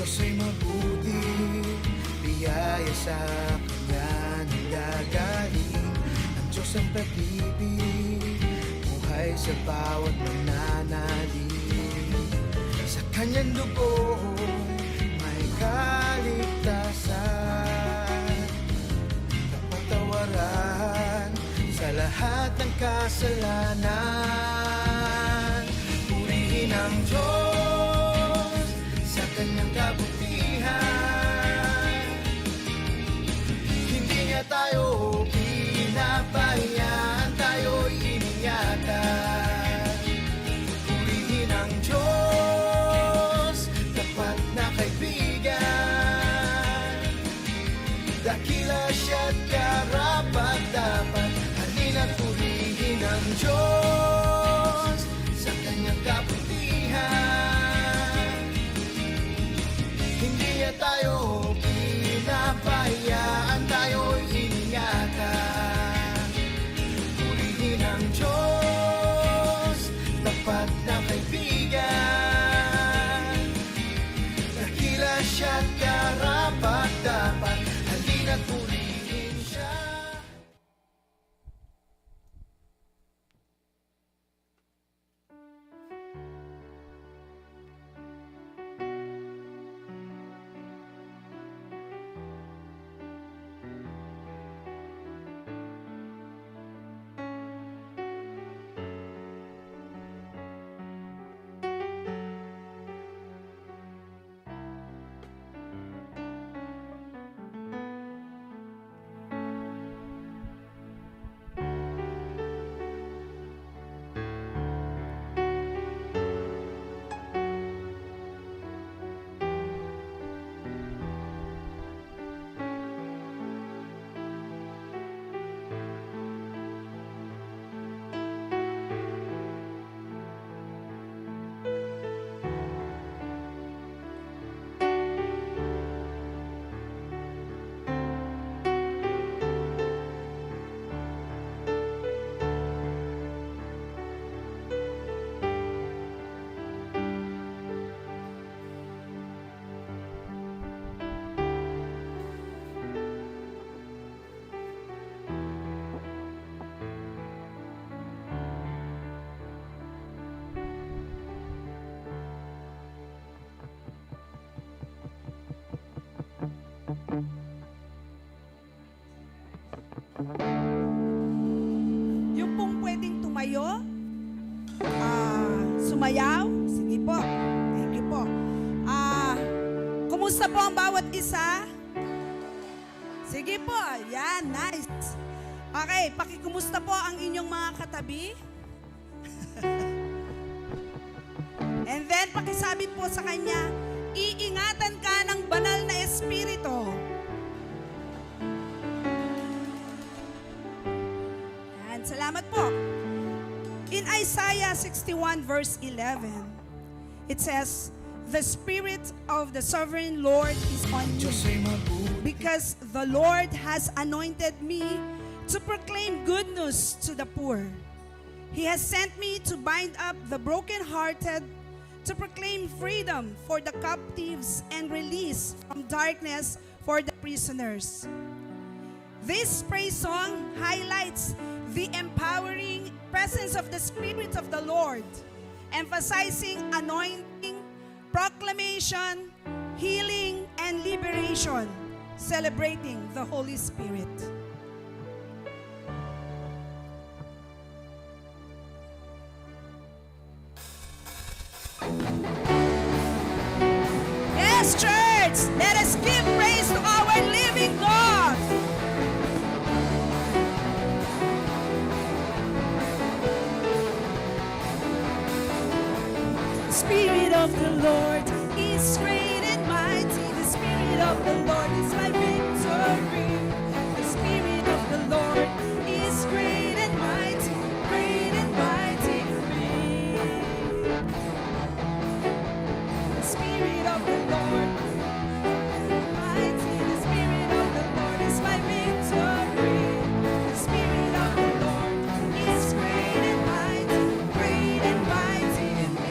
Diyos ay mabuti, biyaya sa Kanya nanggagaling. Ang Diyos ang pag-ibig, buhay sa bawat mananalig. Sa Kanyang dugo may kaligtasan, kapatawaran sa lahat ng kasalanan. Purihin ang Diyos sa Kanyang kabutihan. Hindi niya tayo pinabayaan, tayo'y iningatan. Purihin ang Diyos, tapat na kaibigan. Dakila siya't karapat-dapat, halina't purihin ang Diyos sa Kanyang kabutihan. Hindi niya tayo pinabayaan, tayo'y iningatan. Purihin ang Diyos, tapat na kaibigan. Dakila siya't karapat-dapat, halina't purihin siya. Yung pong pwedeng tumayo, sumayaw, sige po. Thank you po. Kumusta po ang bawat isa? Sige po, yan, nice. Okay, pakikumusta po ang inyong mga katabi. And then, pakisabit po sa kanya, iingatan ka ng banal na espiritu. Yan, salamat po. In Isaiah 61 verse 11, it says, "The Spirit of the Sovereign Lord is on me, because the Lord has anointed me to proclaim good news to the poor. He has sent me to bind up the brokenhearted, to proclaim freedom for the captives and release from darkness for the prisoners." This praise song highlights the empowering presence of the Spirit of the Lord, emphasizing anointing, proclamation, healing, and liberation, celebrating the Holy Spirit. Yes, church, let us give praise to our living God. The Spirit of the Lord is great and mighty. The Spirit of the Lord is my victory. The Spirit of the Lord is great and mighty in me. The Spirit of the Lord, mighty. The Spirit of the Lord is my victory. The Spirit of the Lord is great and mighty in me.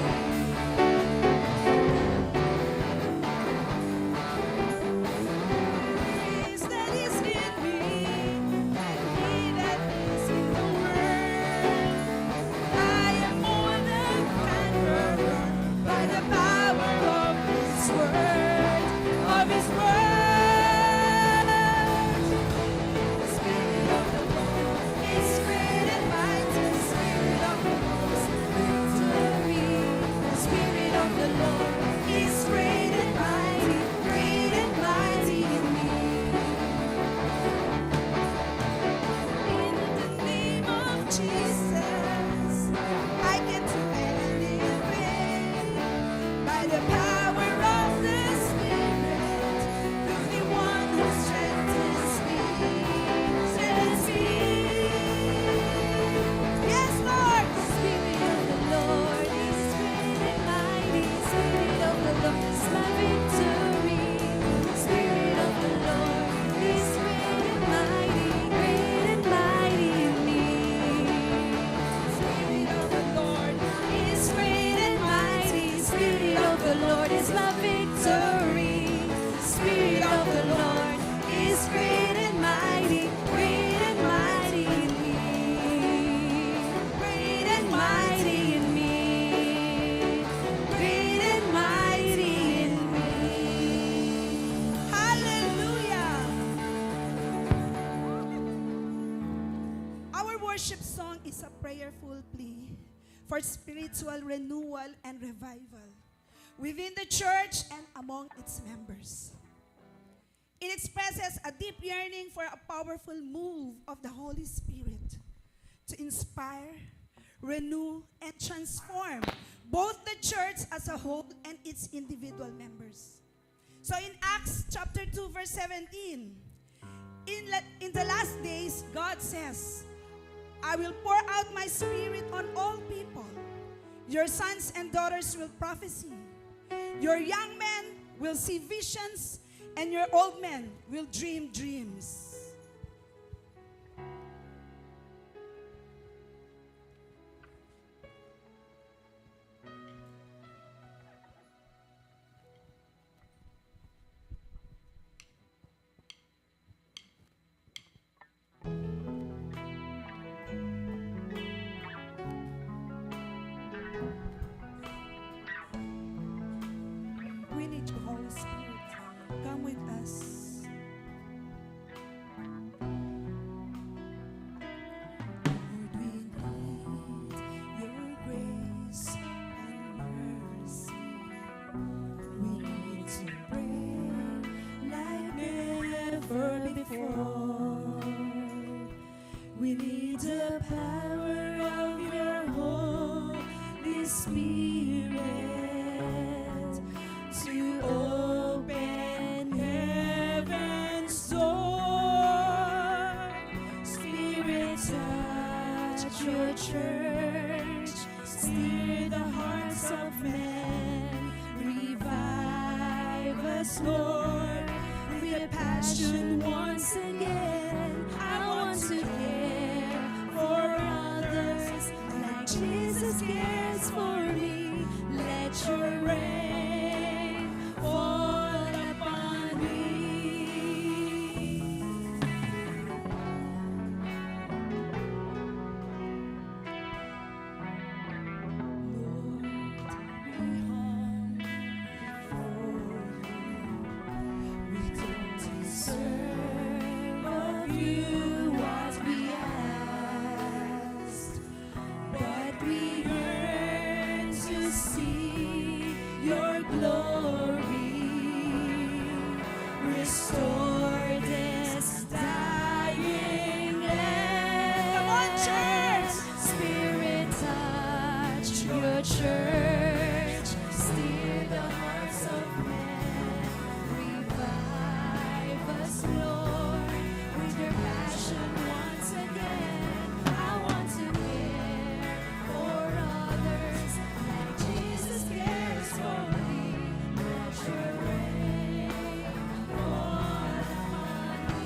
victory. Spirit of the Lord is great and mighty in me. Great and mighty in me. Great and mighty in me. Hallelujah! Our worship song is a prayerful plea for spiritual renewal and revival within the church and among its members. It expresses a deep yearning for a powerful move of the Holy Spirit to inspire, renew, and transform both the church as a whole and its individual members. So in Acts chapter 2 verse 17, in the last days, God says, I will pour out my spirit on all people. Your sons and daughters will prophesy. Your young men will see visions, and your old men will dream dreams. We need your Holy Spirit. Come with us. Lord, we need your grace and mercy. We need to pray like never before. We need the power of your Holy Spirit to open heaven's door. Spirit, touch your church, steer the hearts of men, revive us, Lord, with a passion once again. I want to care for others like Jesus cares for me. Let your rain fall upon me. Lord, we come before you. We don't deserve of you what we asked, but we yearn to see your glory. Restore this dying land. Come on, church! Spirit, touch your church. Steer the hearts of men. Revive us, Lord, with your passion once again. I want to care for others like Jesus cares for me. Let your rain fall upon me.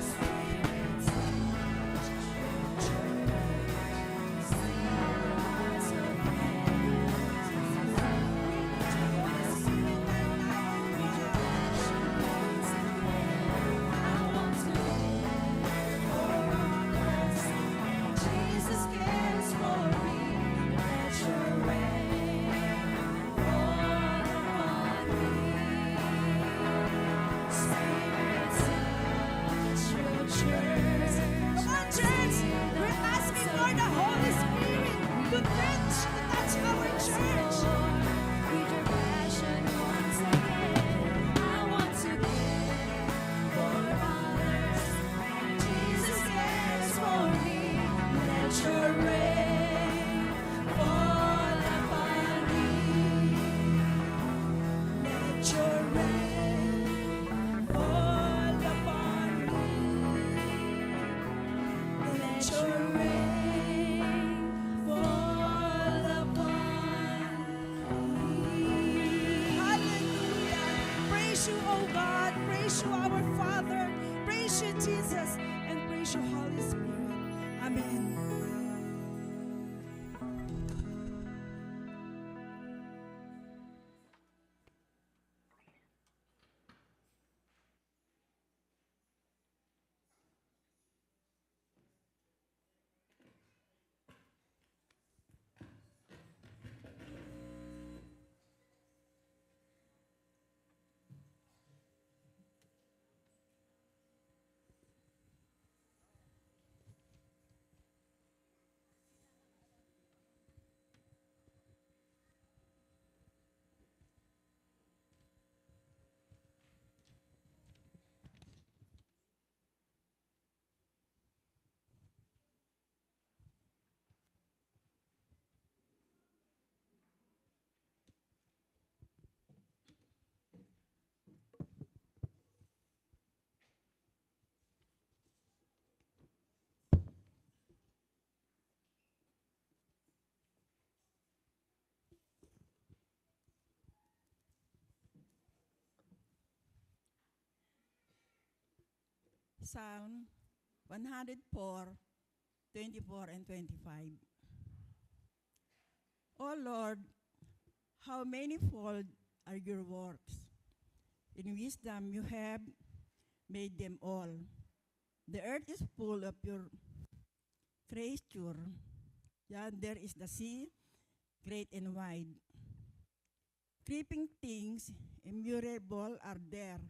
Spirit, touch your church. Steer the hearts of men. Jesus cares for me. Let your rain fall upon me. Spirit, touch your church. Come on, church. We're asking for the Holy Spirit to touch our church. With your passion once again, I want to care for others. Jesus cares for me. Let your rain fall upon me. Let your rain fall upon me. Let your rain fall upon me. Hallelujah. Praise you, O God. Praise you, our Father. Praise you, Jesus. And praise you, Holy Spirit. Amen. Psalm 104:24 and 25. O Lord, how manifold are your works. In wisdom you have made them all. The earth is full of your creature. Yonder is the sea, great and wide. Creeping things immeasurable are there,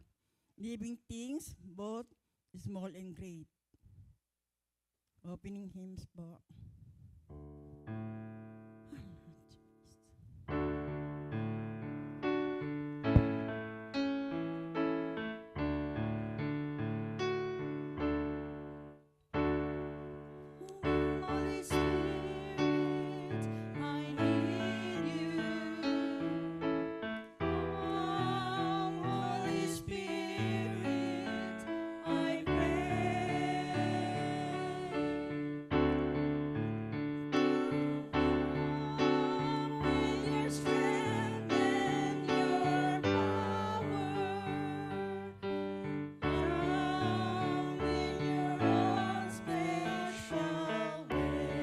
living things both small and great. Opening hymns po. Holy Spirit, I need you. Oh, Holy Spirit, I pray. With your strength and your power, come in your own special way.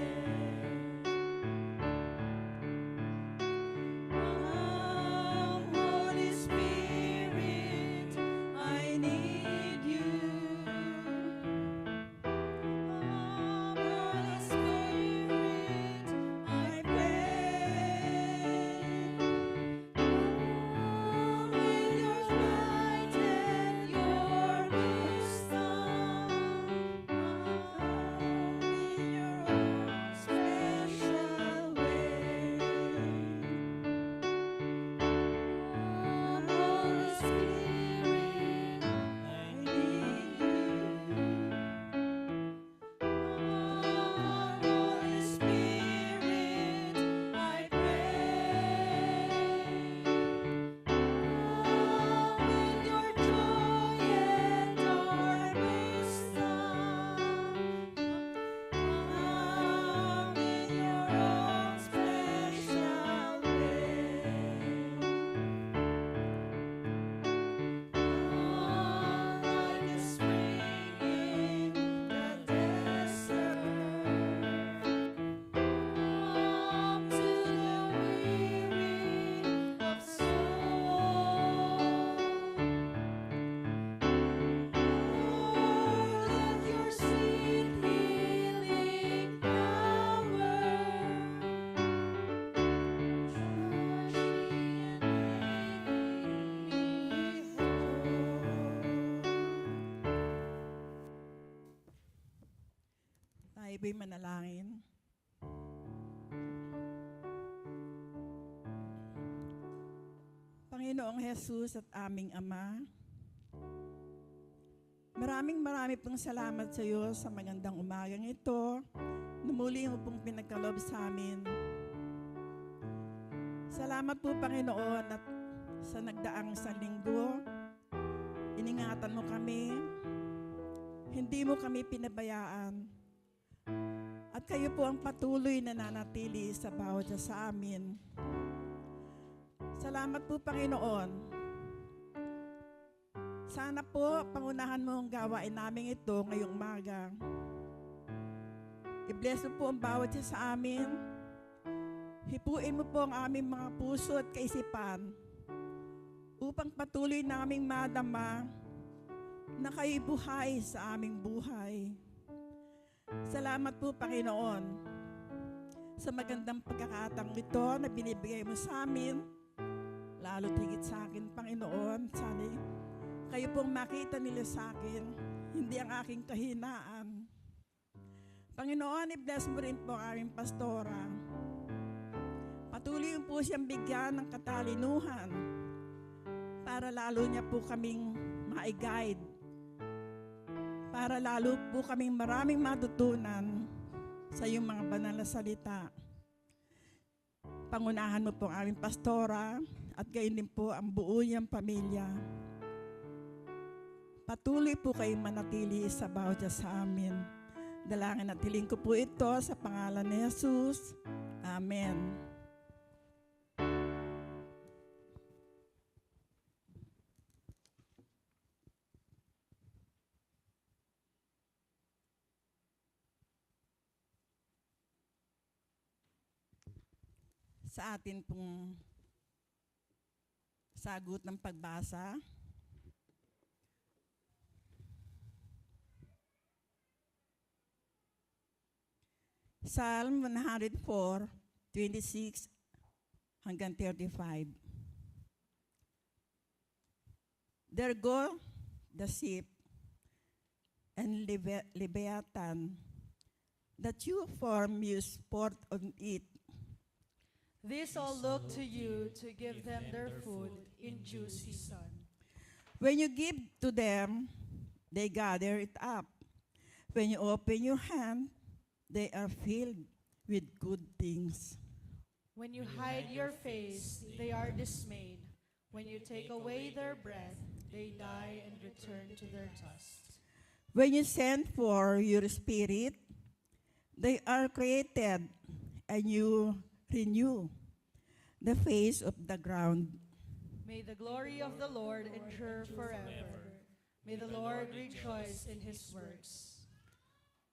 Holy Spirit, I need you. Holy Spirit, I pray. Come with your light and your wisdom. Come in your own special way. Holy Spirit, I need you. Holy Spirit, I pray. With your joy and your wisdom, come in your own special way. Like a spring in the desert, come to the weary of soul. Let your sweet healing power wash me and make me whole. Tayo ba'y manalangin? Panginoong Jesus at aming Ama, marami pong salamat sa iyo sa magandang umagang ito na muli mo pong pinagkaloob sa amin. Salamat po, Panginoon, at sa nagdaang sa linggo, iningatan mo kami, hindi mo kami pinabayaan, at kayo po ang patuloy na nanatili sa bawat isa sa amin. Salamat po, Panginoon. Sana po, pangunahan mo ang gawain namin ito ngayong umaga. I-bless mo po ang bawat isa sa amin. Hipuin mo po ang aming mga puso at kaisipan upang patuloy naming madama na kayo'y buhay sa aming buhay. Salamat po, Panginoon, sa magandang pagkakataong ito na binibigay mo sa amin, lalo't higit sa akin, Panginoon. Sana kayo pong makita nila sa akin, hindi ang aking kahinaan. Panginoon, i-bless mo rin po ang aming pastora. Patuloy po siyang bigyan ng katalinuhan para lalo niya po kaming ma-guide, para lalo po kaming maraming matutunan sa iyong mga banal na salita. Pangunahan mo po ang aming pastora at gayon din po ang buo niyang pamilya. Patuloy po kayong manatili sa bawat isa sa amin. Dalangin at hiling ko po ito sa pangalan ni Jesus. Amen. sa atin pong sagot ng pagbasa. Psalm 104, 26 hanggang 35. There go the sheep and Leviathan, that you form you sport on it. These all look to you to give them their food in due season. When you give to them, they gather it up. When you open your hand, they are filled with good things. When you hide your face, they are dismayed. When you take away their breath, they die and return to their dust. When you send for your spirit, they are created, and you renew the face of the ground. May the glory of the Lord endure forever. May the Lord rejoice in his works.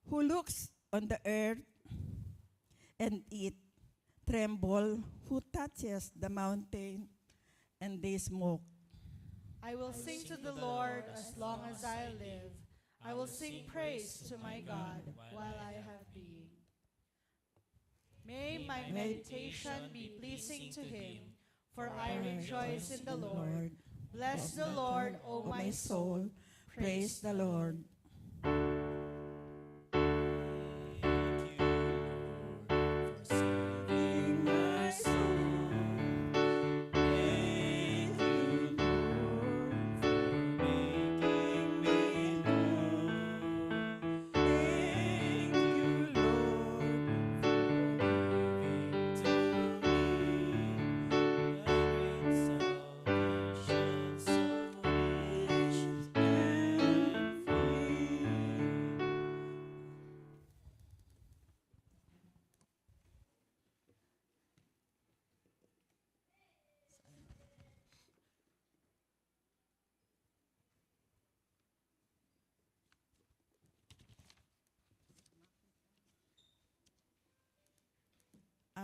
Who looks on the earth and it tremble, who touches the mountain and they smoke. I will sing to the Lord as long as I live. I will sing praise to my God while I have being. May my meditation be pleasing to him, for I rejoice in the Lord. Bless the Lord, O my soul. Praise the Lord.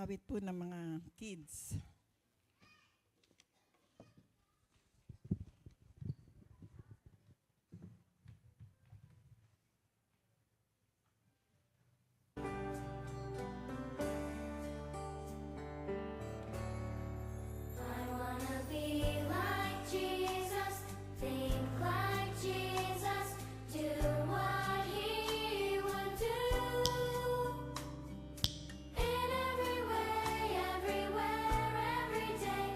Awit po ng mga kids. I wanna be like Jesus, think like Jesus, do what he would do. In every way, everywhere, every day,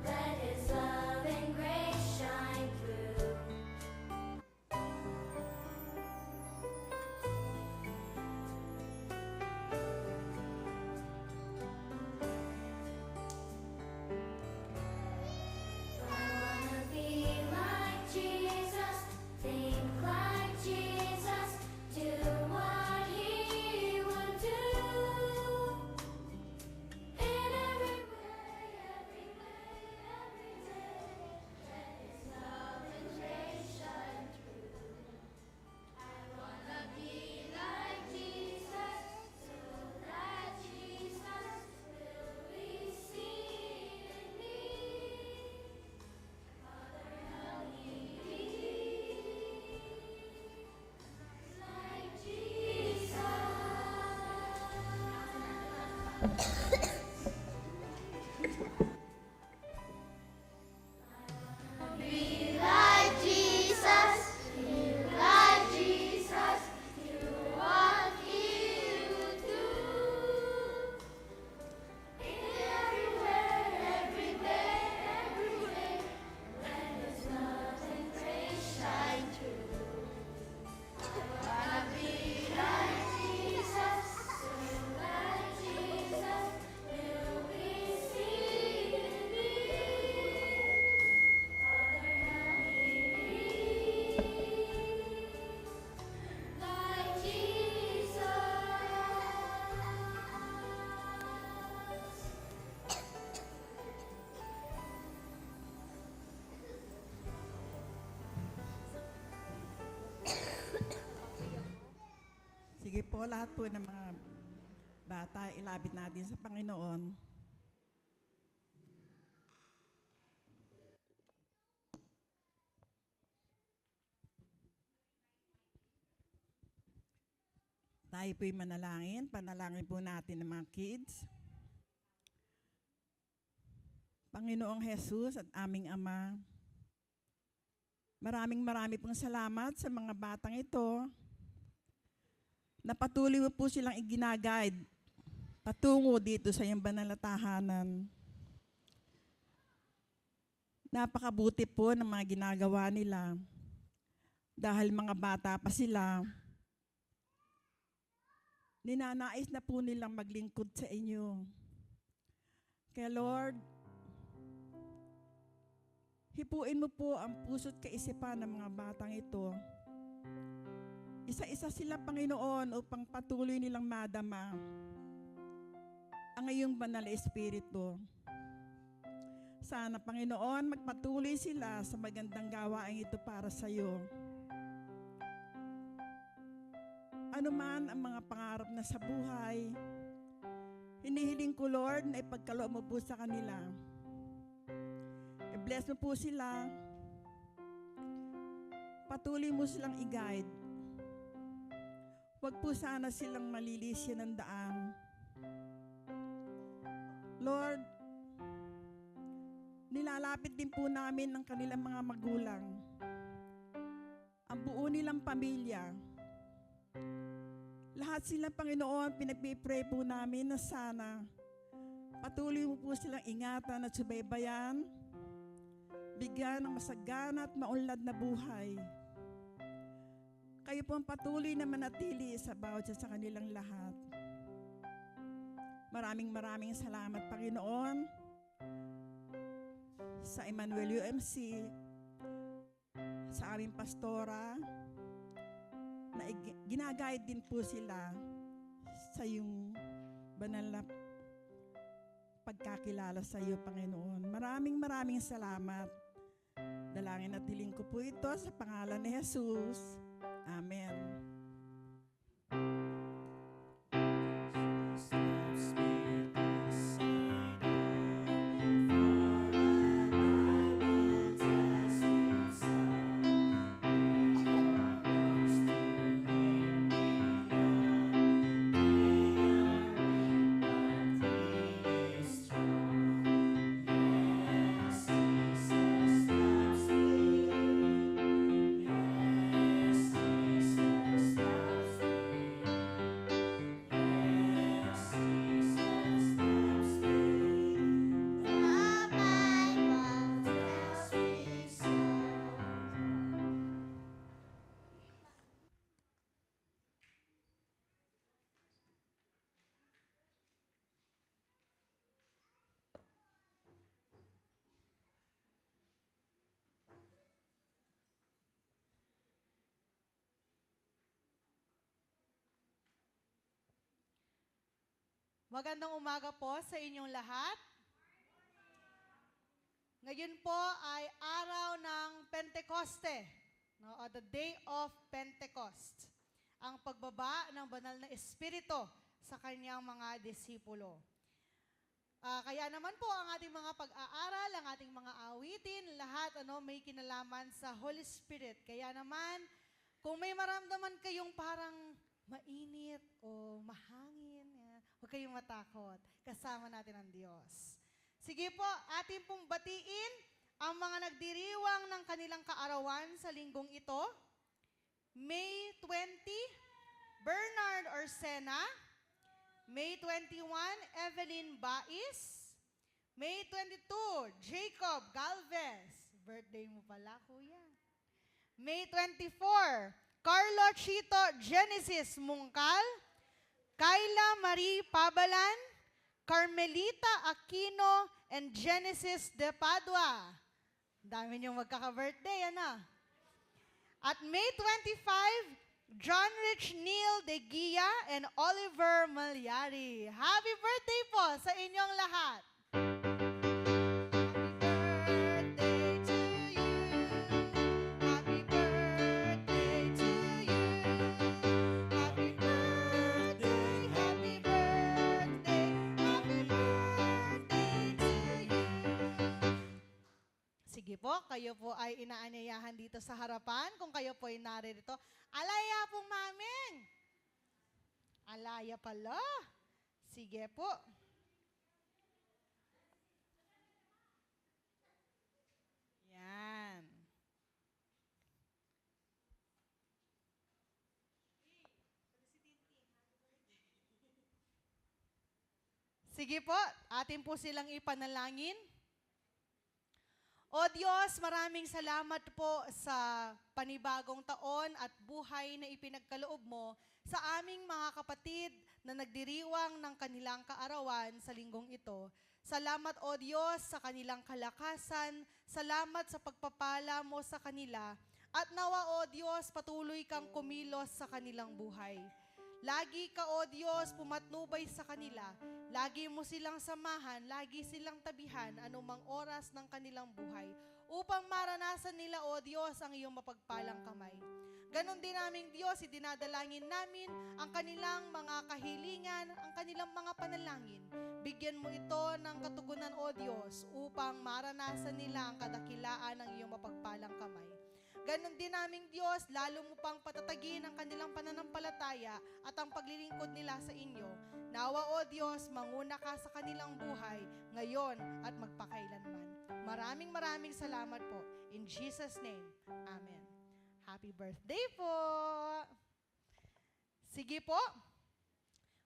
let his love and grace shine through. I wanna be like Jesus, think like Jesus, do what he would do. In every way, every day, let his love and grace shine through. I wanna be like Jesus, so that Jesus will be seen in me. Father, help me be like Jesus. Be like Jesus, do what he would do. Everywhere, every day, let his love and grace shine through. I wanna be like Jesus, so that Jesus will be seen in me. Father, help me be like Jesus. Sige po, lahat po ng mga bata, ilapit natin sa Panginoon. Tayo po'y manalangin. Panalangin po natin ng mga kids. Panginoong Jesus at aming Ama, marami pong salamat sa mga batang ito na patuloy mo po silang iginagide patungo dito sa iyong banal na tahanan. Napakabuti po ng mga ginagawa nila dahil mga bata pa sila. Ninanais na po nilang maglingkod sa inyo. Kaya Lord, hipuin mo po ang puso't kaisipan ng mga batang ito. Isa-isa sila, Panginoon, upang patuloy nilang madama ang iyong banal na Espiritu. Sana, Panginoon, magpatuloy sila sa magandang gawain ito para sa iyo. Ano man ang mga pangarap na sa buhay, hinihiling ko, Lord, na ipagkaloob mo po sa kanila. I-bless mo po sila. Patuloy mo silang i-guide. Huwag po sana silang malilisyan ng daan. Lord, nilalapit din po namin ang kanilang mga magulang. Ang buo nilang pamilya. Lahat sila, Panginoon, pinagpipray po namin na sana patuloy mo po silang ingatan at subaybayan, bigyan ng masagana at maunlad na buhay. Kayo po ang patuloy na manatili sa bawat isa sa kanilang lahat. Maraming salamat, Panginoon, sa Emmanuel UMC, sa aming pastora, na ginagayad din po sila sa iyong banal na pagkakilala sa iyo, Panginoon. Maraming salamat. Dalangin at hiling ko po ito sa pangalan ni Jesus. Amen. Magandang umaga po sa inyong lahat. Ngayon po ay araw ng Pentecoste, no, o the Day of Pentecost, ang pagbaba ng banal na Espiritu sa kanyang mga disipulo. Kaya naman po ang ating mga pag-aaral, ang ating mga awitin, lahat may kinalaman sa Holy Spirit. Kaya naman, kung may maramdaman kayong parang mainit o mahangin, huwag kayong matakot. Kasama natin ang Diyos. Sige po, atin pong batiin ang mga nagdiriwang ng kanilang kaarawan sa linggong ito. May 20, Bernard Orsena. May 21, Evelyn Bais. May 22, Jacob Galvez. Birthday mo pala, kuya. May 24, Carlo Chito Genesis Mungkal. Kayla Marie Pabalan, Carmelita Aquino, and Genesis De Padua. Dami niyong magkaka-birthday, ano? At May 25, John Rich Neil De Gia and Oliver Malyari. Happy birthday po sa inyong lahat! Sige po, kayo po ay inaanyayahan dito sa harapan. Kung kayo po ay naririto, alaya po, maming! Alaya pala. Sige po. Yan. Sige po, atin po silang ipanalangin. O Diyos, maraming salamat po sa panibagong taon at buhay na ipinagkaloob mo sa aming mga kapatid na nagdiriwang ng kanilang kaarawan sa linggong ito. Salamat o Diyos sa kanilang kalakasan, salamat sa pagpapala mo sa kanila, at nawa o Diyos patuloy kang kumilos sa kanilang buhay. Lagi ka o Diyos pumatnubay sa kanila, lagi mo silang samahan, lagi silang tabihan anumang oras ng kanilang buhay upang maranasan nila o Diyos ang iyong mapagpalang kamay. Ganon din naming Diyos, idinadalangin namin ang kanilang mga kahilingan, ang kanilang mga panalangin. Bigyan mo ito ng katugunan o Diyos upang maranasan nila ang kadakilaan ng iyong mapagpalang kamay. Ganon din naming Diyos, lalo mo pang patatagin ang kanilang pananampalataya at ang paglilingkod nila sa inyo. Nawa o Diyos, manguna ka sa kanilang buhay ngayon at magpakailanman. Maraming salamat po. In Jesus' name, Amen. Happy birthday po! Sige po,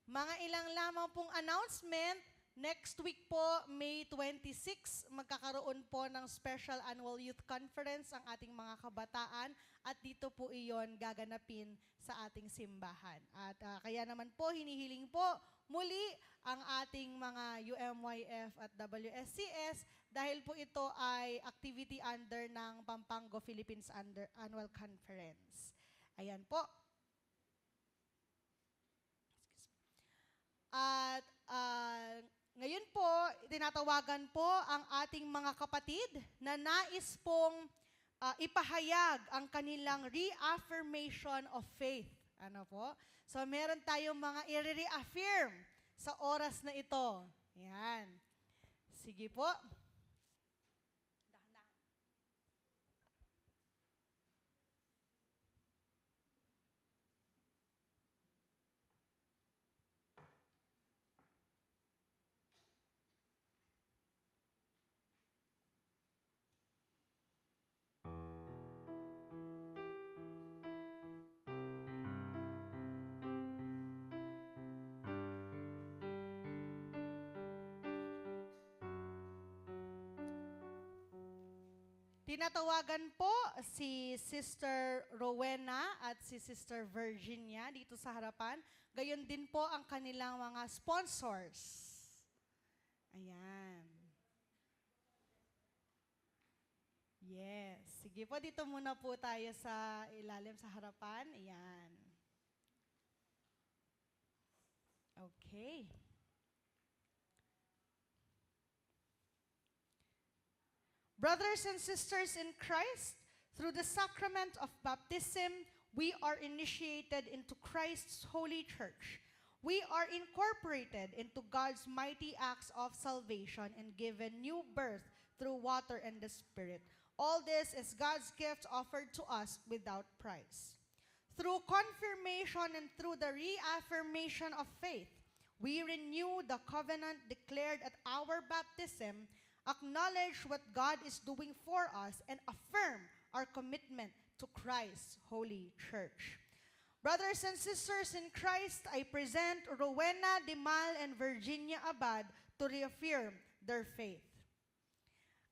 mga ilang lamang pong announcement. Next week po, May 26, magkakaroon po ng Special Annual Youth Conference ang ating mga kabataan at dito po iyon gaganapin sa ating simbahan. At kaya naman po, hinihiling po muli ang ating mga UMYF at WSCS dahil po ito ay activity under ng Pampango Philippines Annual Conference. Ayan po. At ngayon po, tinatawagan po ang ating mga kapatid na nais pong ipahayag ang kanilang reaffirmation of faith. Ano po? So meron tayong mga i-reaffirm sa oras na ito. Yan. Sige po. Tinatawagan po si Sister Rowena at si Sister Virginia dito sa harapan. Gayon din po ang kanilang mga sponsors. Ayan. Yes. Sige po, dito muna po tayo sa ilalim sa harapan. Ayan. Okay. Brothers and sisters in Christ, through the sacrament of baptism, we are initiated into Christ's holy church. We are incorporated into God's mighty acts of salvation and given new birth through water and the Spirit. All this is God's gift offered to us without price. Through confirmation and through the reaffirmation of faith, we renew the covenant declared at our baptism, acknowledge what God is doing for us, and affirm our commitment to Christ's holy church. Brothers and sisters in Christ, I present Rowena Dimal and Virginia Abad to reaffirm their faith.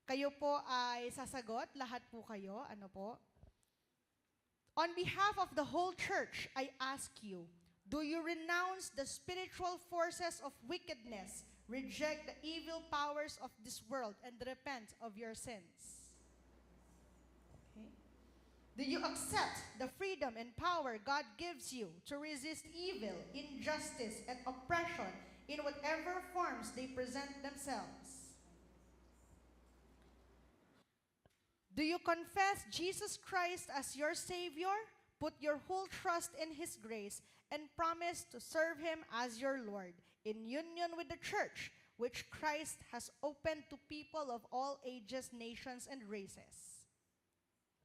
Kayo po ay sasagot, lahat po kayo, ano po? On behalf of the whole church, I ask you, do you renounce the spiritual forces of wickedness, reject the evil powers of this world, and repent of your sins? Okay. Do you accept the freedom and power God gives you to resist evil, injustice, and oppression in whatever forms they present themselves? Do you confess Jesus Christ as your Savior, put your whole trust in His grace, and promise to serve Him as your Lord, in union with the church, which Christ has opened to people of all ages, nations, and races?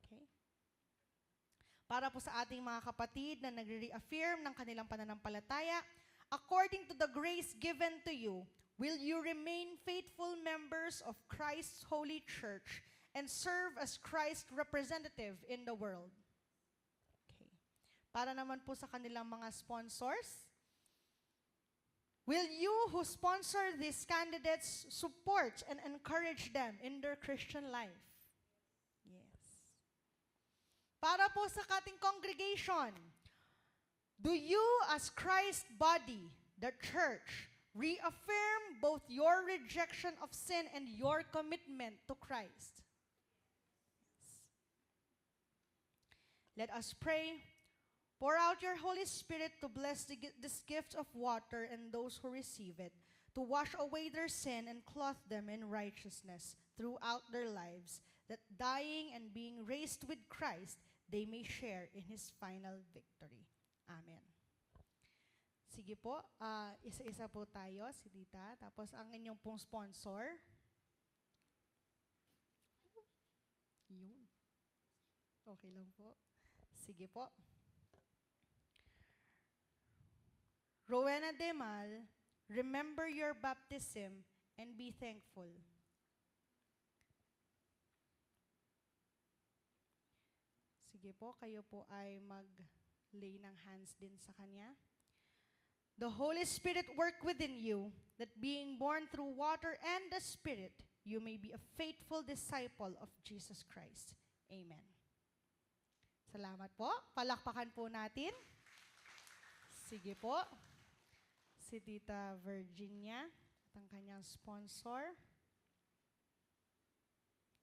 Okay? Para po sa ating mga kapatid na nagre-reaffirm ng kanilang pananampalataya, according to the grace given to you, will you remain faithful members of Christ's holy church and serve as Christ's representative in the world? Okay. Para naman po sa kanilang mga sponsors, will you who sponsor these candidates support and encourage them in their Christian life? Yes. Para po sa ating congregation, do you as Christ's body, the church, reaffirm both your rejection of sin and your commitment to Christ? Yes. Let us pray. Pour out your Holy Spirit to bless this gift of water and those who receive it, to wash away their sin and clothe them in righteousness throughout their lives, that dying and being raised with Christ, they may share in His final victory. Amen. Sige po, isa-isa po tayo, si Tita. Tapos ang inyong pong sponsor. Yun. Okay lang po. Sige po. Rowena Demal, remember your baptism and be thankful. Sige po, kayo po ay mag-lay ng hands din sa kanya. The Holy Spirit work within you, that being born through water and the Spirit, you may be a faithful disciple of Jesus Christ. Amen. Salamat po. Palakpakan po natin. Sige po. Si Tita Virginia at ang kanyang sponsor.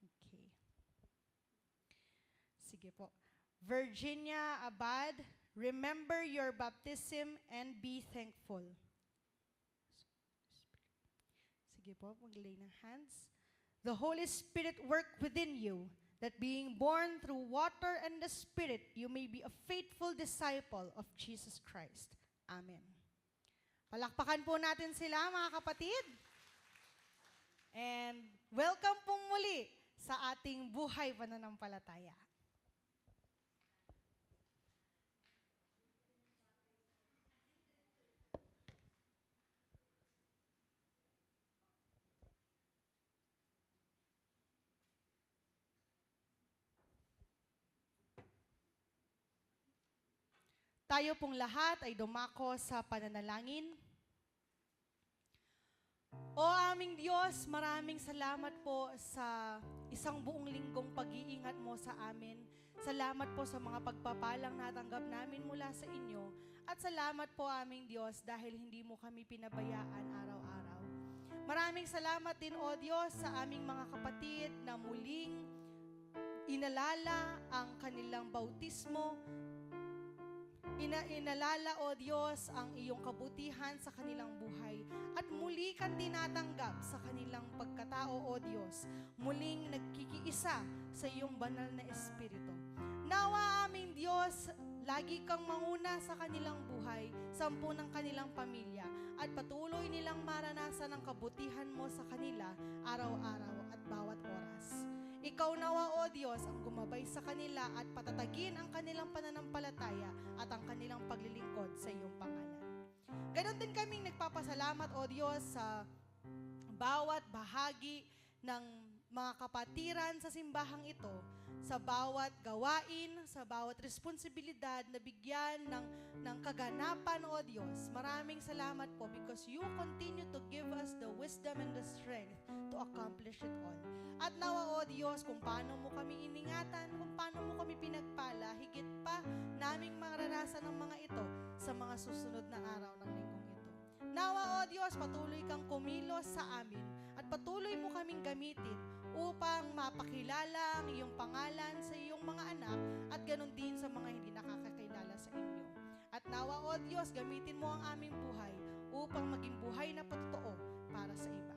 Okay. Sige po. Virginia Abad, remember your baptism and be thankful. Sige po, mag-lay ng hands. The Holy Spirit work within you, that being born through water and the Spirit, you may be a faithful disciple of Jesus Christ. Amen. Palakpakan po natin sila, mga kapatid. And welcome pong muli sa ating buhay pananampalataya. Tayo pong lahat ay dumako sa pananalangin. O aming Diyos, maraming salamat po sa isang buong linggong pag-iingat mo sa amin. Salamat po sa mga pagpapalang natanggap namin mula sa inyo. At salamat po aming Diyos dahil hindi mo kami pinabayaan araw-araw. Maraming salamat din o Diyos sa aming mga kapatid na muling inalala ang kanilang bautismo. Inalala, O Diyos, ang iyong kabutihan sa kanilang buhay at muli kang tinatanggap sa kanilang pagkatao, O Diyos. Muling nagkikiisa sa iyong banal na Espiritu. Nawa aming Diyos, lagi kang manguna sa kanilang buhay, sampu ng kanilang pamilya, at patuloy nilang maranasan ang kabutihan mo sa kanila araw-araw at bawat oras. Ikaw nawa, O Diyos, ang gumabay sa kanila at patatagin ang kanilang pananampalataya at ang kanilang paglilingkod sa iyong pangalan. Ganon din kaming nagpapasalamat, O Diyos, sa bawat bahagi ng mga kapatiran sa simbahang ito, sa bawat gawain, sa bawat responsibilidad na bigyan ng kaganapan, O Diyos. Maraming salamat po because you continue to give us the wisdom and the strength to accomplish it all. At nawa, O Diyos, kung paano mo kami iningatan, kung paano mo kami pinagpala, higit pa naming maranasan ng mga ito sa mga susunod na araw ng linggong ito. Nawa, O Diyos, patuloy kang kumilos sa amin at patuloy mo kaming gamitin upang mapakilala ang iyong pangalan sa iyong mga anak at ganon din sa mga hindi nakakakilala sa inyo. At nawa, O Diyos, gamitin mo ang aming buhay upang maging buhay na totoo para sa iba.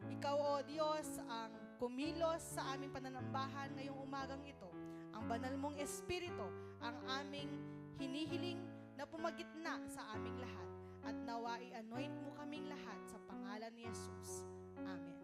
Ikaw, O Diyos, ang kumilos sa aming pananambahan ngayong umagang ito. Ang banal mong Espiritu ang aming hinihiling na pumagitna sa aming lahat. At nawa i-anoint mo kaming lahat sa pangalan ni Jesus. Amen.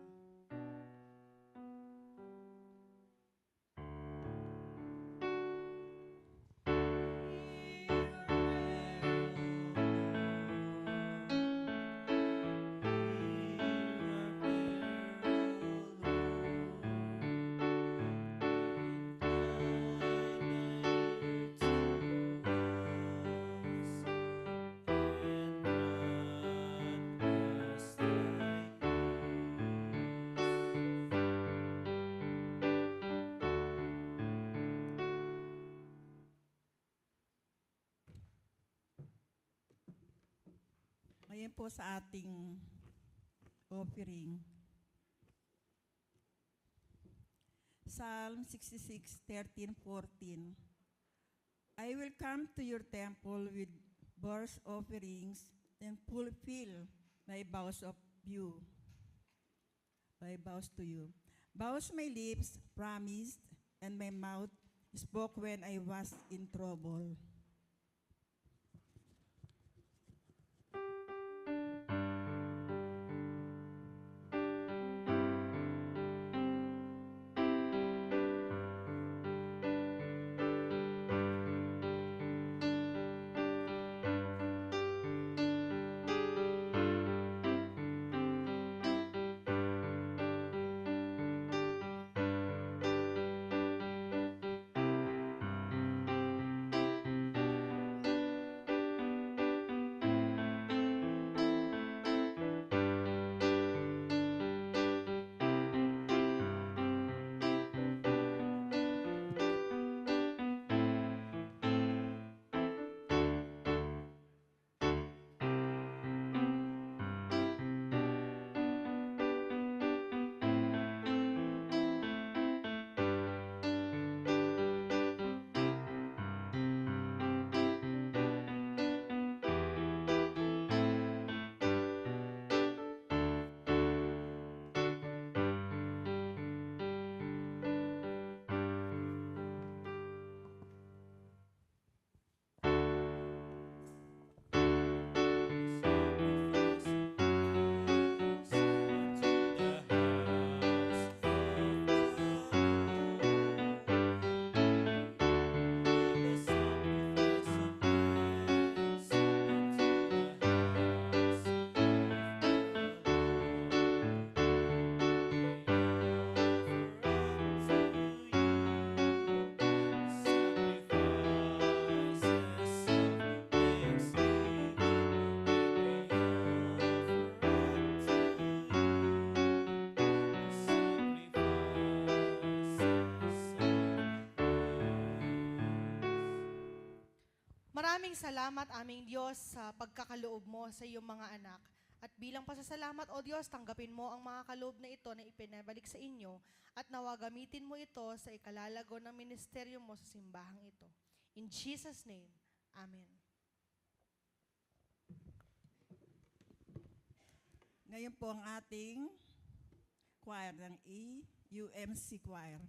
Ngayon po sa ating offering. Psalm 66:13-14. I will come to your temple with burnt offerings and fulfill my vows of you. My vows to you. Vows my lips promised, and my mouth spoke when I was in trouble. Maraming salamat aming Diyos sa pagkakaloob mo sa iyong mga anak. At bilang pasasalamat, O Diyos, tanggapin mo ang mga kaloob na ito na ipinabalik sa inyo at nawa gamitin mo ito sa ikalalago ng ministeryo mo sa simbahang ito. In Jesus' name, Amen. Ngayon po ang ating choir ng EUMC Choir.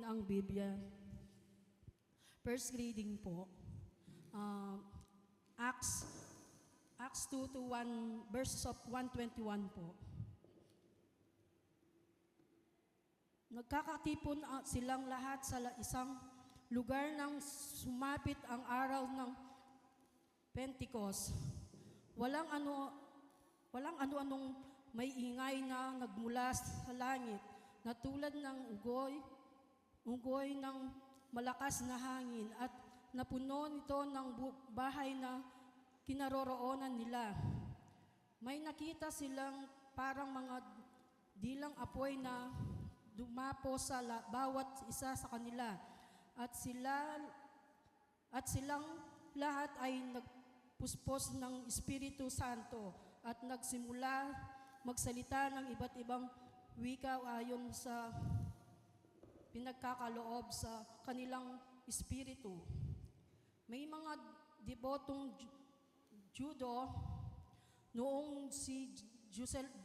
ang Biblia. First reading po, uh, Acts 2 to 1, verses of 121 po. Nagkakatipon silang lahat sa isang lugar nang sumapit ang araw ng Pentecost. Walang ano-anong may ingay na nagmula sa langit na tulad ng unggoy ng malakas na hangin at napuno nito ng bahay na kinaroroonan nila. May nakita silang parang mga dilang apoy na dumapo sa bawat isa sa kanila at silang lahat ay nagpuspos ng Espiritu Santo at nagsimula magsalita ng iba't ibang wika ayon sa pinagkakaloob sa kanilang espiritu. May mga debotong Judo noong si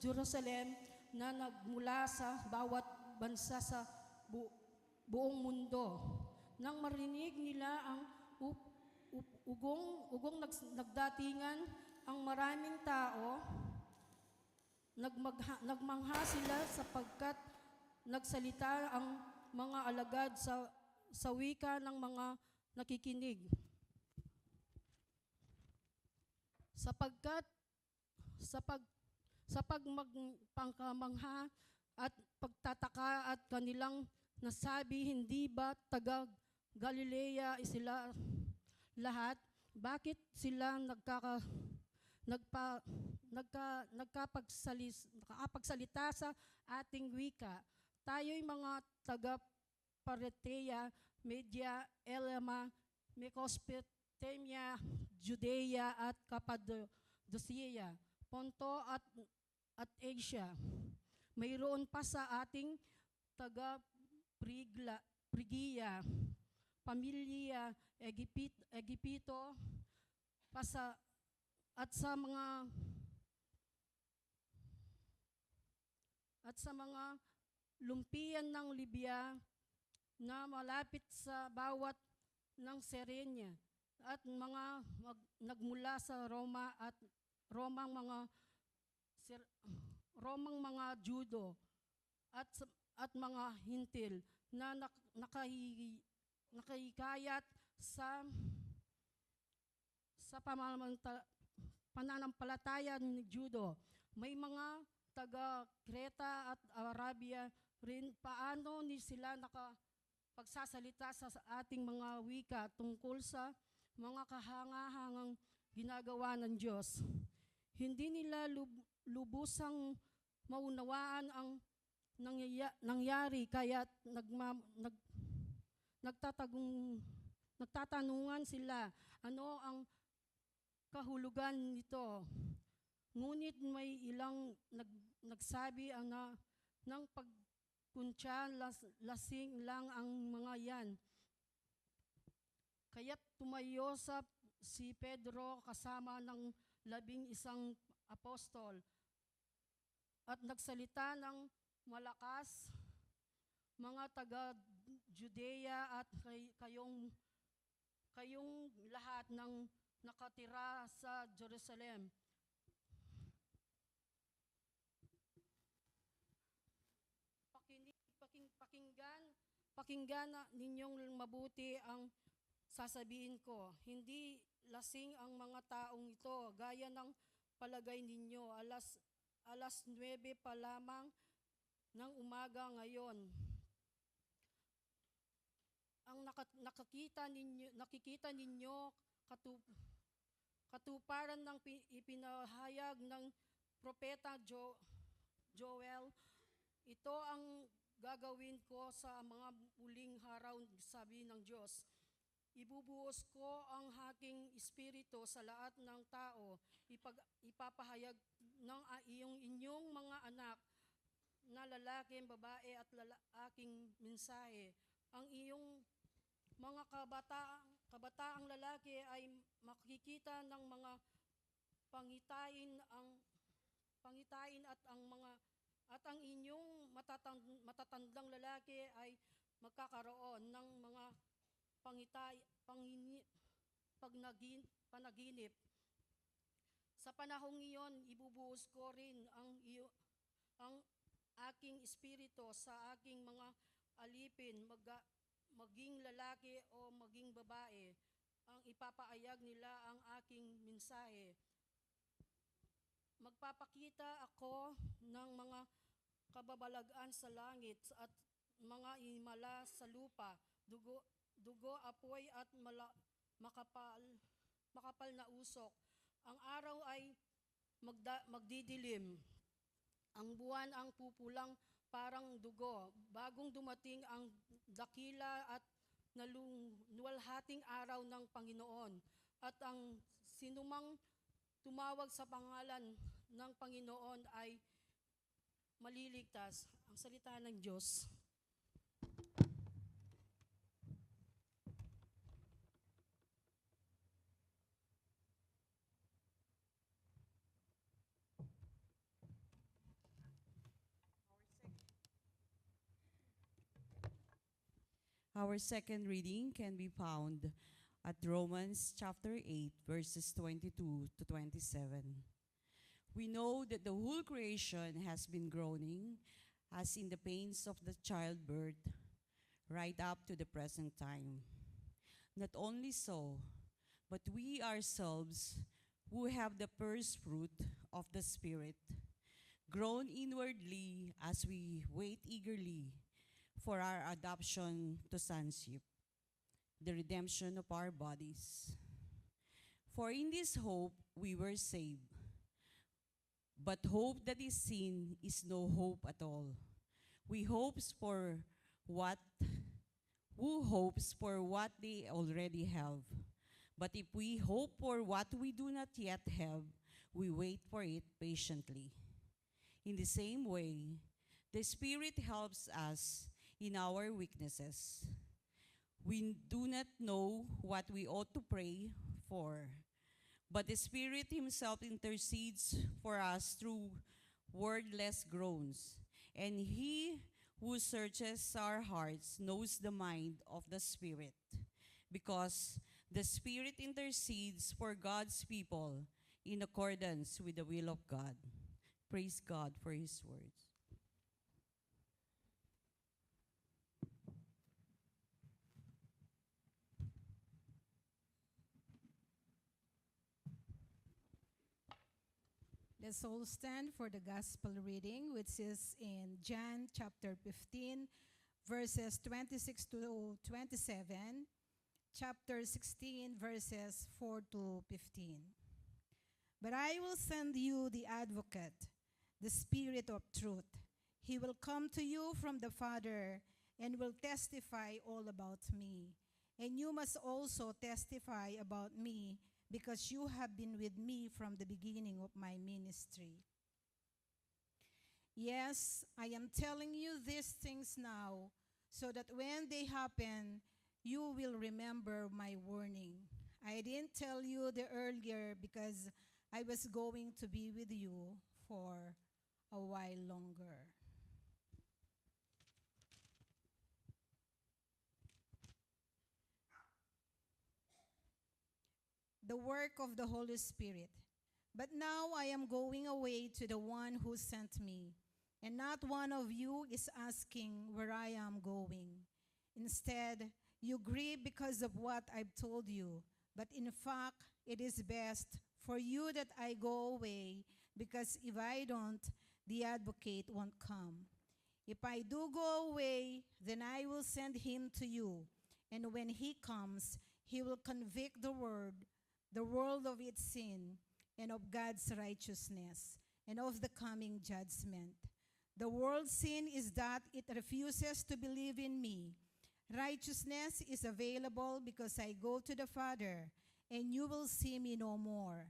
Jerusalem na nagmula sa bawat bansa sa buong mundo. Nang marinig nila ang ugong nagdatingan ang maraming tao, nagmangha sila sapagkat nagsalita ang mga alagad sa wika ng mga nakikinig. Sa pagmangha at pagtataka at kanilang nasabi, hindi ba taga Galilea sila lahat? Bakit sila nakapagsalita sa ating wika? Tayo'y mga taga Parthia, Media, Elama, Mesopotamia, Judea at Cappadocia, Ponto at Asia. Mayroon pa sa ating taga Phrygia, Pamilya, Egipto, at sa mga lumpian ng Libya na malapit sa bawat ng Serenia at mga nagmula sa Roma at Romang mga Judo at mga Hintil na nakahikayat sa pananampalataya ni Judo. May mga taga Creta at Arabia rin. Paano ni sila nakapagsasalita sa ating mga wika tungkol sa mga kahangahangang ginagawa ng Diyos? Hindi nila lubusang maunawaan ang nangyari, kaya nagtatanungan sila, ano ang kahulugan nito? Ngunit may ilang nagsabi ng pagkunsya, lasing lang ang mga yan. Kaya't tumayo si Pedro kasama ng 11 apostol at nagsalita ng malakas, mga taga Judea at kayong lahat ng nakatira sa Jerusalem. Pakinggan ninyong mabuti ang sasabihin ko. Hindi lasing ang mga taong ito, gaya ng palagay ninyo. Alas 9 pa lamang ng umaga ngayon. Ang nakikita ninyo katuparan ng ipinahayag ng propeta Joel. Ito ang gagawin ko sa mga huling araw, sabi ng Diyos. Ibubuhos ko ang aking espiritu sa lahat ng tao. Ipapahayag ng inyong mga anak na lalaki, babae at aking mensahe. Ang iyong mga kabataang lalaki ay makikita ng mga pangitain at ang inyong matatandang lalaki ay magkakaroon ng mga panaginip. Sa panahong iyon, ibubuhos ko rin ang aking espiritu sa aking mga alipin, maging lalaki o maging babae. Ang ipapaayag nila ang aking mensahe. Magpapakita ako ng mga kababalagan sa langit at mga himala sa lupa, dugo, apoy at makapal na usok. Ang araw ay magdidilim. Ang buwan ang pupulang parang dugo. Bagong dumating ang dakila at naluwalhating araw ng Panginoon. At ang sinumang tumawag sa pangalan ng Panginoon ay maliligtas. Ang salita ng Diyos. Our second reading can be found at Romans chapter 8, verses 22 to 27. We know that the whole creation has been groaning as in the pains of the childbirth right up to the present time. Not only so, but we ourselves who have the first fruit of the Spirit groan inwardly as we wait eagerly for our adoption to sonship, the redemption of our bodies. For in this hope we were saved. But hope that is seen is no hope at all. Who hopes for what they already have? But if we hope for what we do not yet have, we wait for it patiently. In the same way, the Spirit helps us in our weaknesses. We do not know what we ought to pray for, but the Spirit Himself intercedes for us through wordless groans. And He who searches our hearts knows the mind of the Spirit, because the Spirit intercedes for God's people in accordance with the will of God. Praise God for His words. Let's all stand for the gospel reading, which is in John chapter 15, verses 26 to 27, chapter 16, verses 4 to 15. But I will send you the advocate, the Spirit of truth. He will come to you from the Father and will testify all about me. And you must also testify about me, because you have been with me from the beginning of my ministry. Yes, I am telling you these things now, so that when they happen, you will remember my warning. I didn't tell you the earlier because I was going to be with you for a while longer. The work of the Holy Spirit. But now I am going away to the one who sent me, and not one of you is asking where I am going. Instead, you grieve because of what I've told you, but in fact, it is best for you that I go away, because if I don't, the advocate won't come. If I do go away, then I will send him to you, and when he comes, he will convict the world of its sin and of God's righteousness and of the coming judgment. The world's sin is that it refuses to believe in me. Righteousness is available because I go to the Father, and you will see me no more.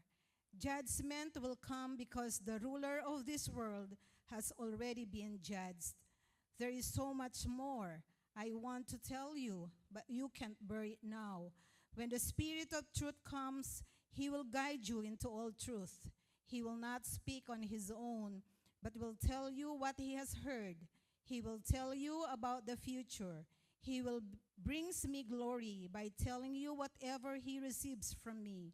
Judgment will come because the ruler of this world has already been judged. There is so much more I want to tell you, but you can't bear it now. When the Spirit of truth comes, he will guide you into all truth. He will not speak on his own, but will tell you what he has heard. He will tell you about the future. He will brings me glory by telling you whatever he receives from me.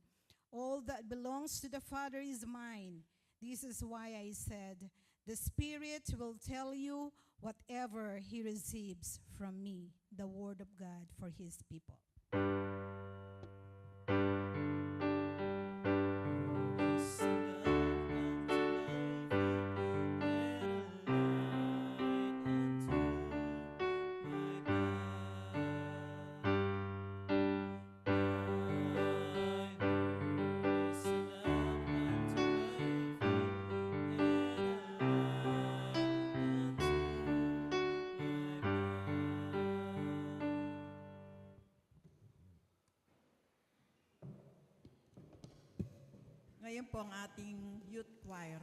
All that belongs to the Father is mine. This is why I said, the Spirit will tell you whatever he receives from me. The word of God for his people. Ngayon po ang ating youth choir.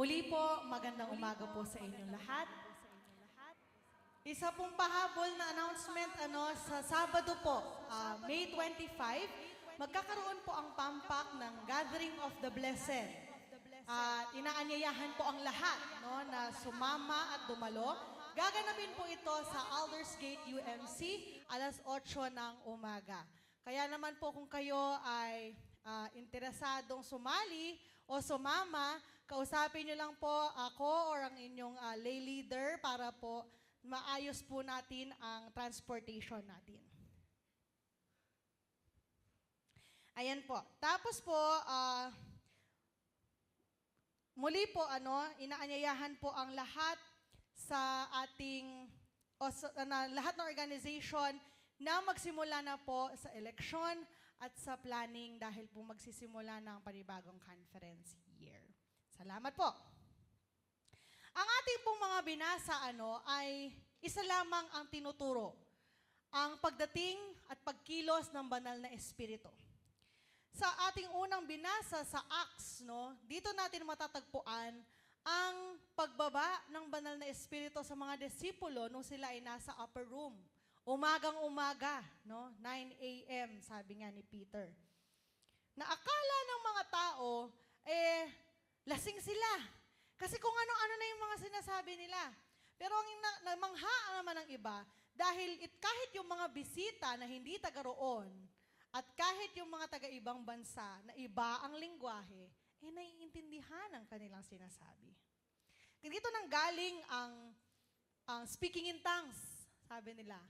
Muli po, magandang umaga po sa inyong lahat. Isa pong pahabol na announcement sa Sabado po, May 25, magkakaroon po ang pampak ng Gathering of the Blessed. At inaanyayahan po ang lahat na sumama at dumalo. Gaganapin po ito sa Aldersgate UMC, alas 8 ng umaga. Kaya naman po kung kayo ay interesadong sumali o sumama, kausapin nyo lang po ako or ang inyong lay leader para po maayos po natin ang transportation natin. Ayan po. Tapos po, muli po, inaanyayahan po ang lahat sa ating, lahat ng organization na magsimula na po sa election at sa planning dahil po magsisimula ng panibagong conference year. Salamat po. Ang ating pong mga binasa ay isa lamang ang tinuturo, ang pagdating at pagkilos ng banal na espiritu. Sa ating unang binasa sa Acts, dito natin matatagpuan ang pagbaba ng banal na espiritu sa mga disipulo nung sila ay nasa upper room. Umagang-umaga, 9 a.m., sabi nga ni Peter. Na akala ng mga tao, lasing sila. Kasi kung ano-ano na yung mga sinasabi nila. Pero ang namangha naman ng iba, dahil kahit yung mga bisita na hindi taga roon, at kahit yung mga taga-ibang bansa na iba ang lingwahe, naiintindihan ang kanilang sinasabi. Dito nang galing ang speaking in tongues, sabi nila.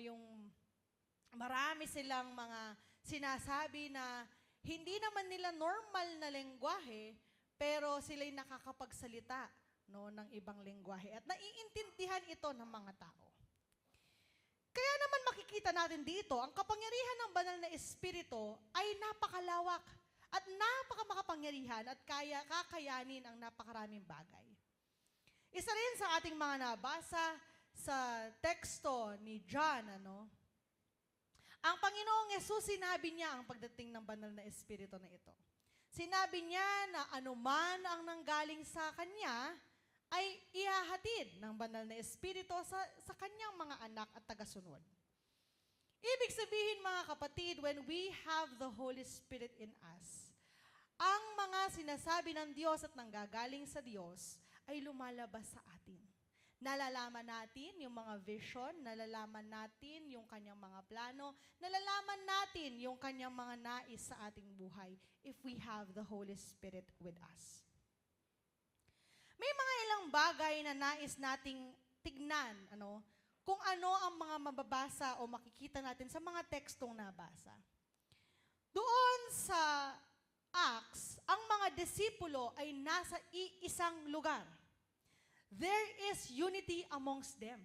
Yung marami silang mga sinasabi na hindi naman nila normal na lengguwahe, pero sila'y nakakapagsalita ng ibang lengguwahe at naiintindihan ito ng mga tao. Kaya naman makikita natin dito, ang kapangyarihan ng banal na espiritu ay napakalawak at napakamakapangyarihan at kakayanin ang napakaraming bagay. Isa rin sa ating mga nabasa sa teksto ni John, ang Panginoong Yesus sinabi niya ang pagdating ng banal na espiritu na ito. Sinabi niya na anuman ang nanggaling sa Kanya ay ihahatid ng banal na espiritu sa Kanyang mga anak at tagasunod. Ibig sabihin mga kapatid, when we have the Holy Spirit in us, ang mga sinasabi ng Diyos at nanggagaling sa Diyos ay lumalabas sa atin. Nalalaman natin yung mga vision, nalalaman natin yung kanyang mga plano, nalalaman natin yung kanyang mga nais sa ating buhay if we have the Holy Spirit with us. May mga ilang bagay na nais nating tignan, kung ano ang mga mababasa o makikita natin sa mga tekstong nabasa. Doon sa Acts, ang mga disipulo ay nasa iisang lugar. There is unity amongst them.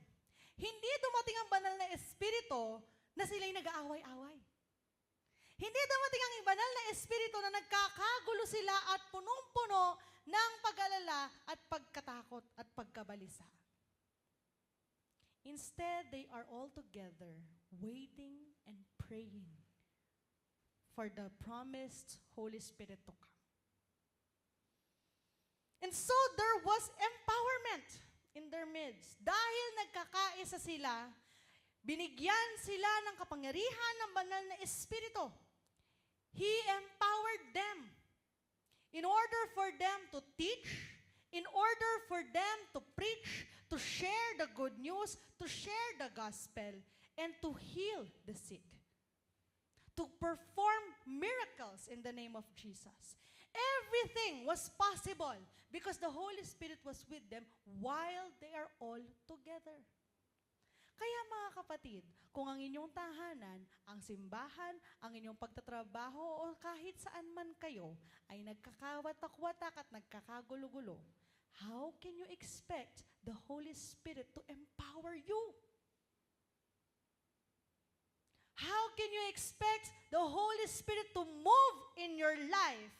Hindi dumating ang banal na espiritu na sila'y nag-aaway-away. Hindi dumating ang banal na espiritu na nagkakagulo sila at punong-puno ng pag-alala at pagkatakot at pagkabalisa. Instead, they are all together waiting and praying for the promised Holy Spirit to come. And so there was empowerment in their midst. Dahil nagkakaisa sila, binigyan sila ng kapangyarihan ng banal na espiritu. He empowered them in order for them to teach, in order for them to preach, to share the good news, to share the gospel, and to heal the sick. To perform miracles in the name of Jesus. Everything was possible because the Holy Spirit was with them while they are all together. Kaya mga kapatid, kung ang inyong tahanan, ang simbahan, ang inyong pagtatrabaho o kahit saan man kayo ay nagkakawatak-watak at nagkakagulo-gulo, how can you expect the Holy Spirit to empower you? How can you expect the Holy Spirit to move in your life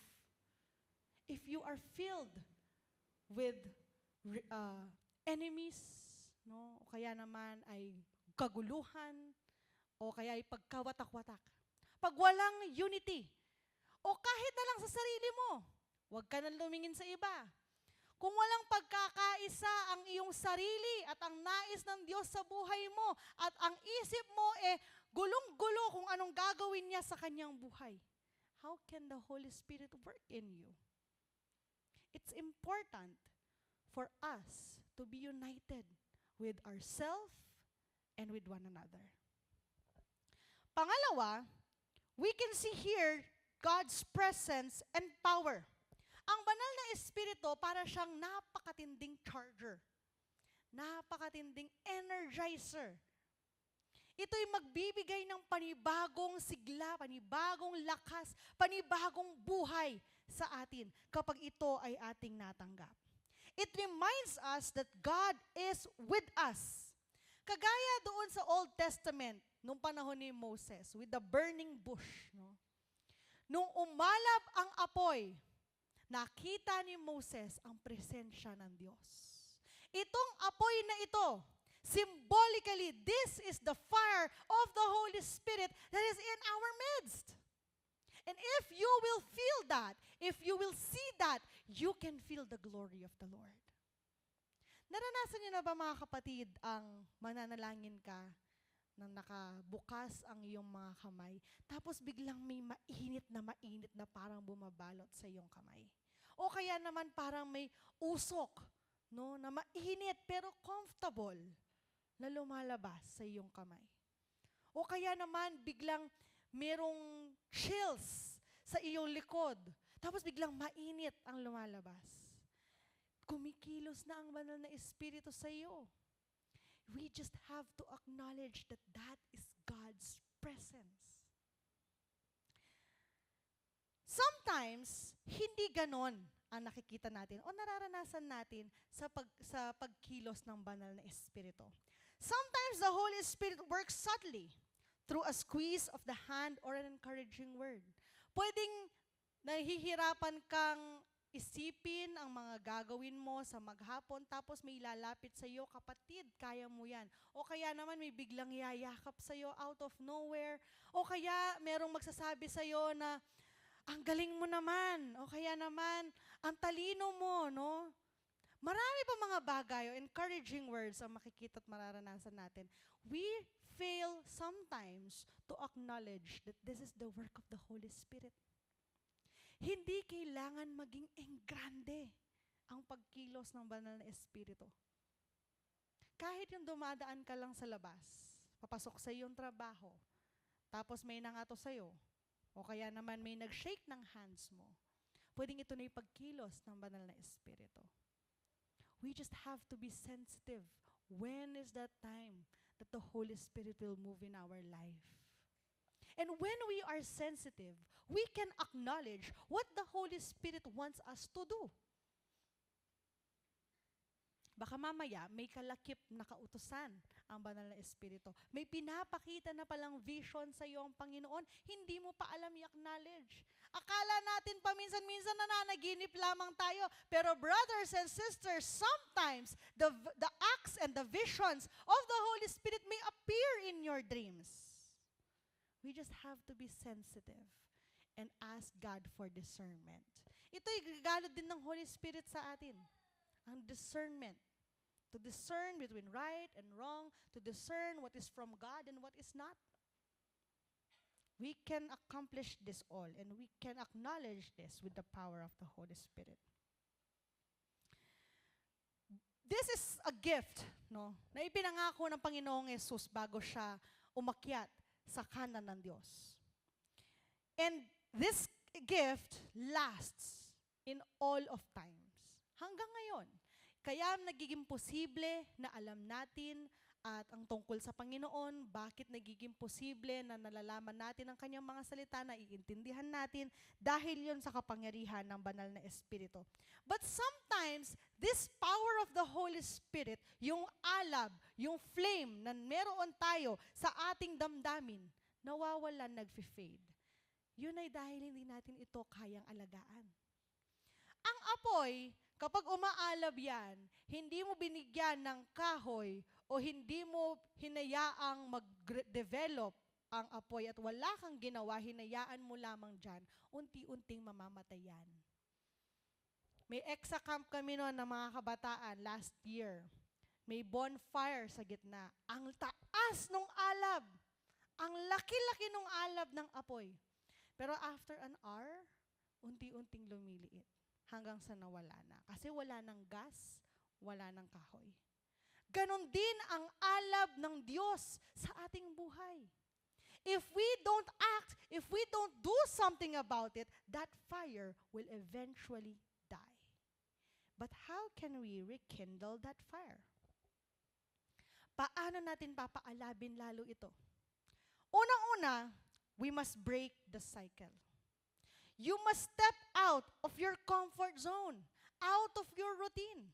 if you are filled with enemies, o kaya naman ay kaguluhan, o kaya ay pagkawatak-watak? Pag walang unity, o kahit na lang sa sarili mo, huwag ka na lumingin sa iba. Kung walang pagkakaisa ang iyong sarili at ang nais ng Diyos sa buhay mo at ang isip mo gulong-gulo kung anong gagawin niya sa kanyang buhay, how can the Holy Spirit work in you? It's important for us to be united with ourselves and with one another. Pangalawa, we can see here God's presence and power. Ang banal na Espiritu para siyang napakatinding charger, napakatinding energizer. Ito'y magbibigay ng panibagong sigla, panibagong lakas, panibagong buhay sa atin kapag ito ay ating natanggap. It reminds us that God is with us. Kagaya doon sa Old Testament, nung panahon ni Moses, with the burning bush. No? Nung umalab ang apoy, nakita ni Moses ang presensya ng Diyos. Itong apoy na ito, symbolically, this is the fire of the Holy Spirit that is in our midst. And if you will feel that, if you will see that, you can feel the glory of the Lord. Naranasan niyo na ba mga kapatid ang mananalangin ka nang nakabukas ang iyong mga kamay, tapos biglang may mainit na parang bumabalot sa iyong kamay? O kaya naman parang may usok, no, na mainit pero comfortable na lumalabas sa iyong kamay. O kaya naman biglang merong chills sa iyong likod, tapos biglang mainit ang lumalabas. Kumikilos na ang banal na Espiritu sa iyo. We just have to acknowledge that that is God's presence. Sometimes, hindi ganon ang nakikita natin o nararanasan natin sa pagkilos ng banal na Espiritu. Sometimes the Holy Spirit works subtly through a squeeze of the hand or an encouraging word. Pwedeng nahihirapan kang isipin ang mga gagawin mo sa maghapon, tapos may lalapit sa iyo, kapatid, kaya mo yan. O kaya naman may biglang yayakap sa iyo out of nowhere. O kaya merong magsasabi sa iyo na, ang galing mo naman. O kaya naman, ang talino mo, no? Marami pa mga bagay o encouraging words ang makikita at mararanasan natin. We fail sometimes to acknowledge that this is the work of the Holy Spirit. Hindi kailangan maging enggrande ang pagkilos ng banal na Espiritu. Kahit yung dumadaan ka lang sa labas, papasok sa iyong trabaho, tapos may nangato sa iyo, o kaya naman may nag-shake ng hands mo, pwedeng ito na yung pagkilos ng banal na Espiritu. We just have to be sensitive. When is that time that the Holy Spirit will move in our life? And when we are sensitive, we can acknowledge what the Holy Spirit wants us to do. Baka mamaya, may kalakip na kautusan ang banal na Espiritu. May pinapakita na palang vision sa iyo ang Panginoon, hindi mo pa alam i-acknowledge. Akala natin paminsan-minsan nananaginip lamang tayo. Pero brothers and sisters, sometimes the acts and the visions of the Holy Spirit may appear in your dreams. We just have to be sensitive and ask God for discernment. Ito'y regalo din ng Holy Spirit sa atin. Ang discernment. To discern between right and wrong, to discern what is from God and what is not. We can accomplish this all and we can acknowledge this with the power of the Holy Spirit. This is a gift, no, na ipinangako ng Panginoong Yesus bago siya umakyat sa kanan ng Diyos. And this gift lasts in all of times. Hanggang ngayon. Kaya nagiging posible na alam natin at ang tungkol sa Panginoon, bakit nagiging posible na nalalaman natin ang kanyang mga salita, na iintindihan natin dahil yon sa kapangyarihan ng banal na Espiritu. But sometimes, this power of the Holy Spirit, yung alab, yung flame na meron tayo sa ating damdamin, nawawalan, nag-fade. Yun ay dahil hindi natin ito kayang alagaan. Ang apoy, kapag umaalab yan, hindi mo binigyan ng kahoy o hindi mo hinayaang mag-develop ang apoy at wala kang ginawa, hinayaan mo lamang dyan, unti-unting mamamatay yan. May EXA camp kami noon ng mga kabataan last year. May bonfire sa gitna. Ang taas nung alab. Ang laki-laki nung alab ng apoy. Pero after an hour, unti-unting lumiliit hanggang sa nawala na. Kasi wala ng gas, wala ng kahoy. Ganon din ang alab ng Diyos sa ating buhay. If we don't act, if we don't do something about it, that fire will eventually die. But how can we rekindle that fire? Paano natin papaalabin lalo ito? Unang-una, we must break the cycle. You must step out of your comfort zone, out of your routine.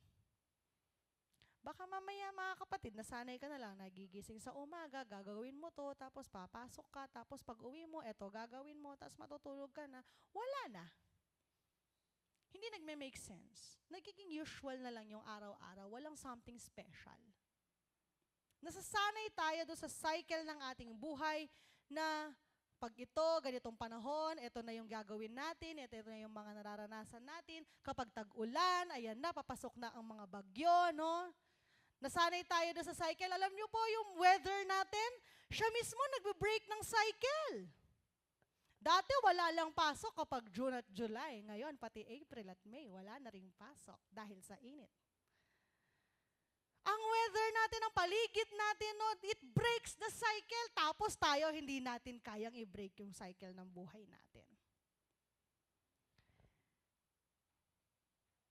Baka mamaya mga kapatid, nasanay ka na lang, nagigising sa umaga, gagawin mo to, tapos papasok ka, tapos pag uwi mo, eto gagawin mo, tapos matutulog ka na, wala na. Hindi nagme-make sense. Nagiging usual na lang yung araw-araw, walang something special. Nasasanay tayo doon sa cycle ng ating buhay na pag ito, ganitong panahon, ito na yung gagawin natin, ito na yung mga nararanasan natin. Kapag tag-ulan, ayan na, papasok na ang mga bagyo, no? Nasanay tayo doon sa cycle. Alam niyo po, yung weather natin, siya mismo nagbe-break ng cycle. Dati wala lang pasok kapag June at July. Ngayon, pati April at May, wala na ring pasok dahil sa init. Ang weather natin, ang paligid natin, no, it breaks the cycle. Tapos tayo, hindi natin kayang i-break yung cycle ng buhay natin.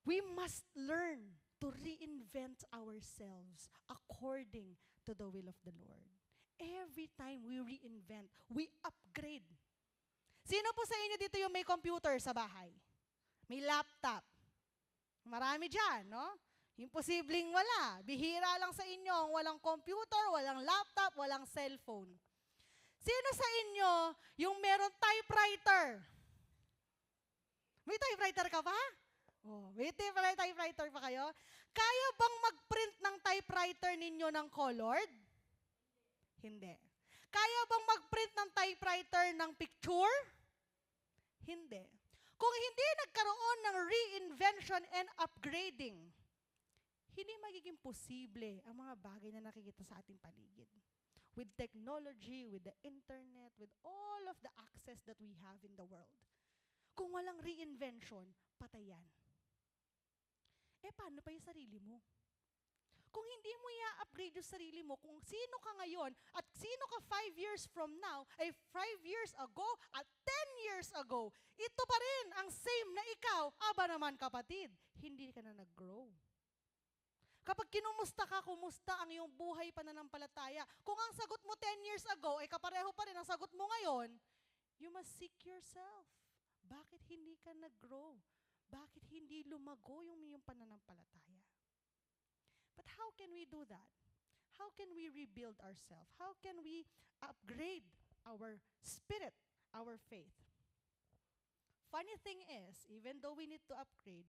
We must learn to reinvent ourselves according to the will of the Lord. Every time we reinvent, we upgrade. Sino po sa inyo dito yung may computer sa bahay? May laptop? Marami dyan, no? Imposibleng wala. Bihira lang sa inyo ang walang computer, walang laptop, walang cellphone. Sino sa inyo yung meron typewriter? May typewriter ka pa? Oh, may typewriter pa kayo? Kaya bang mag-print ng typewriter ninyo ng colored? Hindi. Kaya bang mag-print ng typewriter ng picture? Hindi. Kung hindi nagkaroon ng reinvention and upgrading, hindi magiging posible ang mga bagay na nakikita sa ating paligid. With technology, with the internet, with all of the access that we have in the world. Kung walang reinvention, patay yan. Paano pa yung sarili mo? Kung hindi mo i-upgrade yung sarili mo, kung sino ka ngayon, at sino ka 5 years from now, ay 5 years ago, at 10 years ago, ito pa rin ang same na ikaw, aba naman kapatid, hindi ka na nag-grow. Kapag kinumusta ka, kumusta ang iyong buhay pananampalataya. Kung ang sagot mo 10 years ago ay kapareho pa rin ang sagot mo ngayon, you must seek yourself. Bakit hindi ka nag-grow? Bakit hindi lumago yung iyong pananampalataya? But how can we do that? How can we rebuild ourselves? How can we upgrade our spirit, our faith? Funny thing is, even though we need to upgrade,